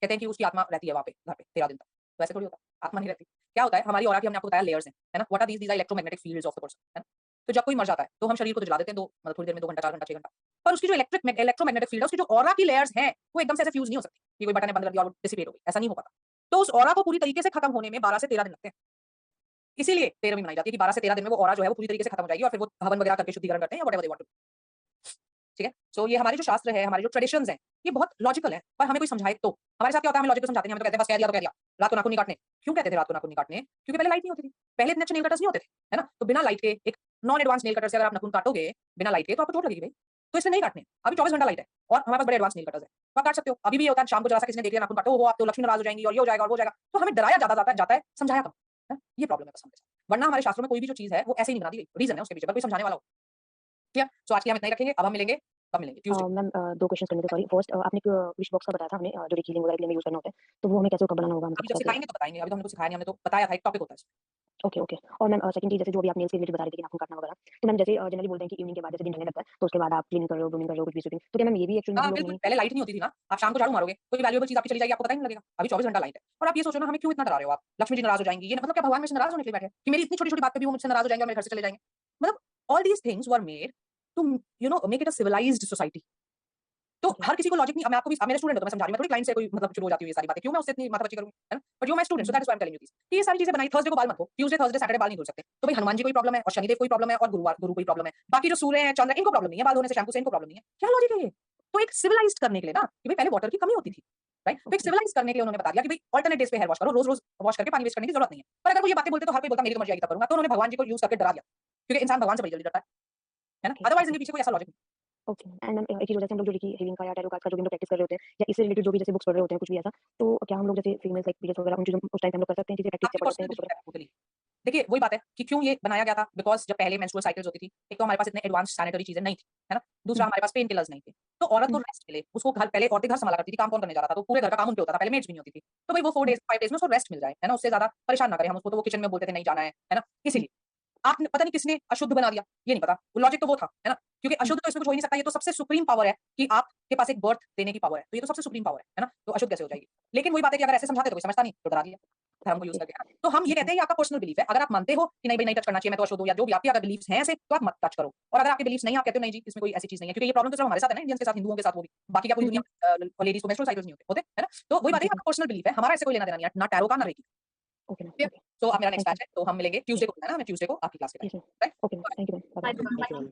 Speaker 1: कहते हैं कि उसकी आत्मा रहती है वहाँ पे घर पे 13 दिन तक। वैसे थोड़ी होता है, आत्मा नहीं रहती। क्या होता है हमारी ऑरा की, हमने आपको बताया लेयर्स हैं, है ना? What are these are electromagnetic fields of the person, है ना? तो जब कोई मर जाता है तो हम शरीर को तो जला देते हैं, 2 मतलब थोड़ी देर में 2 घंटा 4 घंटा 6 घंटा, पर उसकी जो इलेक्ट्रोमैग्नेटिक फील्ड है, उसकी जो ऑरा की लेयर्स हैं वो एकदम से ऐसे फ्यूज नहीं हो सकती कि कोई बटन है बंद कर दिया और वो डिसिपेट हो गई, ऐसा नहीं हो पाता। तो उस ऑरा को पूरी तरीके से खत्म होने में 12 से 13 दिन लगते हैं। इसीलिए 13वीं मनाई जाती है कि 12 से 13 दिन में वो ऑरा जो है वो पूरी तरीके से खत्म हो जाएगी और फिर वो हवन वगैरह करके शुद्धिकरण करते हैं या व्हाटएवर दे वांट टू। ठीक है। सो ये हमारे जो शास्त्र है, हमारे जो ट्रेडिशंस हैं, ये बहुत लॉजिकल है, पर हमें कोई समझाए तो। हमारे साथ क्या होता है, हमें लॉजिक समझाते नहीं, हमें तो कहते हैं बस कह दिया तो कह दिया, रात को नाखून नहीं काटने। क्यों कहते थे रात को नाखून नहीं काटने? क्योंकि पहले लाइट नहीं होती थी, पहले इतने अच्छे नेल कटर्स नहीं होते थे, है ना? तो बिना लाइट के एक नॉन एडवांस नेल कटर से अगर आप नाखून काटोगे बिना लाइट के तो आपको चोट लगेगी भाई। तो इसलिए नहीं काटने। अभी 24 घंटा लाइट है और हमारे पास बड़े एडवांस नेल कटर्स है, तो आप काट सकते हो। अभी भी ये होता है शाम को जरा सा किसी ने देख लिया नाखून काटो, वो आप तो लक्ष्मी नाराज हो जाएंगी और ये हो जाएगा और वो हो जाएगा। तो हमें डराया जाता है, समझाया कम, है? ये प्रॉब्लम है बस हमारे साथ। वरना हमारे शास्त्रों में कोई भी जो चीज़ है वो ऐसे ही नहीं बना दी गई, रीजन है उसके पीछे, पर कोई समझाने वाला हो। ठीक है? सो आज के लिए हम इतना ही रखेंगे, अब हम मिलेंगे, कब मिलेंगे? ट्यूसडे।
Speaker 7: मैम 2 क्वेश्चंस करने थे, सॉरी। फर्स्ट, आपने एक विश बॉक्स का बताया था हमें, जो हीलिंग वगैरह के लिए यूज़ करना होता है, तो वो हमें कैसे कब बनाना होगा,
Speaker 1: अभी
Speaker 7: मतलब
Speaker 1: जब
Speaker 7: कैसे?
Speaker 1: सिखाएंगे तो बताएंगे, अभी तो हमने कुछ सिखाया नहीं, हमने तो बताया था एक टॉपिक होता है।
Speaker 7: Okay, okay. और मैम सेकंड चीज़, जैसे जो अभी आप नेल्स के रिलेटेड बता रहे थे कि नाखून काटना वगैरह, तो मैम जैसे जनरली बोलते हैं कि इवनिंग के बाद जैसे दिन ढलने लगता है, तो उसके बाद आप क्लीनिंग कर रहे हो, ग्रूमिंग कर रहे हो, कुछ भी शूटिंग, तो क्या मैम ये भी एक्चुअली
Speaker 1: हाँ,
Speaker 7: हम लोग
Speaker 1: बिल्कुल,
Speaker 7: नहीं?
Speaker 1: पहले लाइट नहीं होती थी ना, आप शाम को झाड़ू मारोगे, कोई वैल्यूएबल चीज़ आपकी चली जाएगी, आपको पता ही नहीं लगेगा। अभी 24 घंटा लाइट है और आप ये सोचो ना, हमें क्यों इतना डरा रहे हो आप? लक्ष्मी जी नाराज़ हो जाएँगी, ये मतलब क्या भगवान मेरे से नाराज़ होने के लिए बैठे हैं कि मेरी इतनी छोटी-छोटी बात पे भी वो मुझसे नाराज़ हो जाएँगे और मेरे घर से चले जाएँगे? मतलब all these things were made to make it a civilized society. तो
Speaker 7: ओके,
Speaker 1: हर किसी को लॉजिक नहीं, मैं आपको भी, आप मेरे स्टूडेंट हो तो मैं समझा रही हूँ, मैं थोड़ी क्लाइंट से कोई मतलब शुरू हो जाती हूँ ये सारी बातें, क्यों मैं उससे इतनी माथापच्ची करूँगी, है ना? But you my student, so that is why I am telling you this, कि ये सारी चीज़ें बनाई। थर्सडे को बाल मत धो, ट्यूसडे, थर्सडे, सैटरडे बाल नहीं धो सकते। तो भाई हनुमान जी को भी प्रॉब्लम है और शनिदेव को भी प्रॉब्लम है और गुरु कोई प्रॉब्लम है। बाकी जो सूर्य हैं, चंद्र हैं, इनको प्रॉब्लम नहीं है, बाल धोने से, शैम्पू से इनको प्रॉब्लम नहीं है। क्या लॉजिक है ये? तो एक सिविलाइज्ड करने के लिए ना, कि भाई पहले वाटर की कमी होती थी, राइट? तो एक
Speaker 7: ओके,
Speaker 1: सिविलाइज्ड करने के लिए उन्होंने बता दिया कि भाई अल्टरनेट डेज़ पे हेयर वॉश करो, रोज़-रोज़ वॉश करके पानी वेस्ट करने की जरूरत नहीं है। पर अगर वो ये बातें बोलते तो हर कोई बोलता मेरी तो मर्जी आएगी तब करूँगा, तो उन्होंने भगवान जी को यूज़ करके डरा दिया। क्योंकि इंसान भगवान से बड़ी जल्दी डरता है ना?
Speaker 7: ओके,
Speaker 1: अदरवाइज़
Speaker 7: ओके,
Speaker 1: इनके पीछे कोई ऐसा लॉजिक नहीं।
Speaker 7: ओके। एंड मैम एक चीज़, जैसे हम लोग जो देखिए हीलिंग का या टैरो कार्ड का जो भी हम लोग प्रैक्टिस कर रहे होते हैं, या इससे रिलेटेड जो भी जैसे बुक्स पढ़ रहे होते हैं, कुछ भी ऐसा, तो क्या हम लोग जैसे फीमेल्स लाइक पीरियड्स वगैरह उन चीज़ों उस टाइम पे हम लोग कर सकते हैं, चीज़ें प्रैक्टिस
Speaker 1: आपकी
Speaker 7: क्या पढ़ सकते
Speaker 1: पर्सनल
Speaker 7: हैं बुक्स
Speaker 1: बिलीफ
Speaker 7: वगैरह?
Speaker 1: है टोटली। देखिए वही बात है कि क्यों ये बनाया गया था, बिकॉज़ जब पहले मेंस्ट्रुअल साइकिल्स होती थी, एक तो हमारे पास इतने एडवांस्ड सैनिटरी चीज़ें नहीं थी, है ना? दूसरा
Speaker 7: हुँ,
Speaker 1: हमारे पास पेन किलर्स नहीं थे। तो औरत को
Speaker 7: हुँ,
Speaker 1: रेस्ट मिले, उसको घर, पहले औरतें घर संभाला करती थी, काम कौन करने जा रहा था? तो पूरे घर का काम उन पे होता था, पहले मेड्स भी नहीं होती थी। तो भाई वो 4
Speaker 7: हुँ,
Speaker 1: डेज़ 5 डेज़ में उसको रेस्ट मिल जाए, है ना? उससे ज़्यादा परेशान ना करें हम उसको, तो वो किचन में बोलते थे नहीं जाना है ना?
Speaker 7: हुँ,
Speaker 1: इसीलिए। आपने पता नहीं किसने अशुद्ध बना दिया, ये नहीं पता। वो लॉजिक तो वो था, है ना? क्योंकि
Speaker 7: हुँ,
Speaker 1: अशुद्ध तो इसमें कुछ हो ही नहीं सकता, ये तो सबसे सुप्रीम पावर है कि आपके पास एक बर्थ देने की पावर है। तो ये तो सबसे सुप्रीम पावर है ना? तो अशुद्ध कैसे हो जाएगी? लेकिन वही बात है कि अगर ऐसे समझाते तो कोई समझता नहीं, तो डरा दिया धर्म को यूज़
Speaker 7: ओके,
Speaker 1: करके, है ना? तो हम ये
Speaker 7: ओके,
Speaker 1: कहते हैं ये आपका पर्सनल बिलीफ है। अगर आप मानते हो कि नहीं भाई नहीं टच करना चाहिए, मैं तो अशुद्ध हूँ, या जो भी आपके अगर बिलीफ्स हैं ऐसे, तो आप मत टच करो। और अगर आपके बिलीफ्स नहीं, आप कहते हो नहीं जी इसमें कोई ऐसी चीज़ नहीं है, क्योंकि ये प्रॉब्लम तो सिर्फ हमारे साथ है ना, इंडियंस के साथ, हिंदुओं के साथ, वो भी। बाकी क्या पूरी
Speaker 7: हुँ,
Speaker 1: दुनिया
Speaker 7: हुँ,
Speaker 1: में लेडीज़ को मेंस्ट्रुअल साइकल्स नहीं होते, है ना? तो वही बात है, ये
Speaker 7: ओके,
Speaker 1: आपका पर्सनल बिलीफ है, हमारा ऐसे कोई लेना देना नहीं है, ना टैरो का ना रेकी।
Speaker 7: ओके मैम,
Speaker 1: ठीक है?
Speaker 7: ओके,
Speaker 1: तो अब मेरा नेक्स्ट
Speaker 7: थैंक यू।
Speaker 1: बैच है, तो हम मिलेंगे
Speaker 7: जी,
Speaker 1: ट्यूसडे को, है ना? मैं ट्यूसडे को आपकी क्लास के
Speaker 7: yes
Speaker 1: time,
Speaker 7: ma'am,
Speaker 1: right?
Speaker 7: Okay ma'am, thank you ma'am,
Speaker 5: Bye,
Speaker 7: bye-bye.
Speaker 5: bye.
Speaker 6: Thank you ma'am.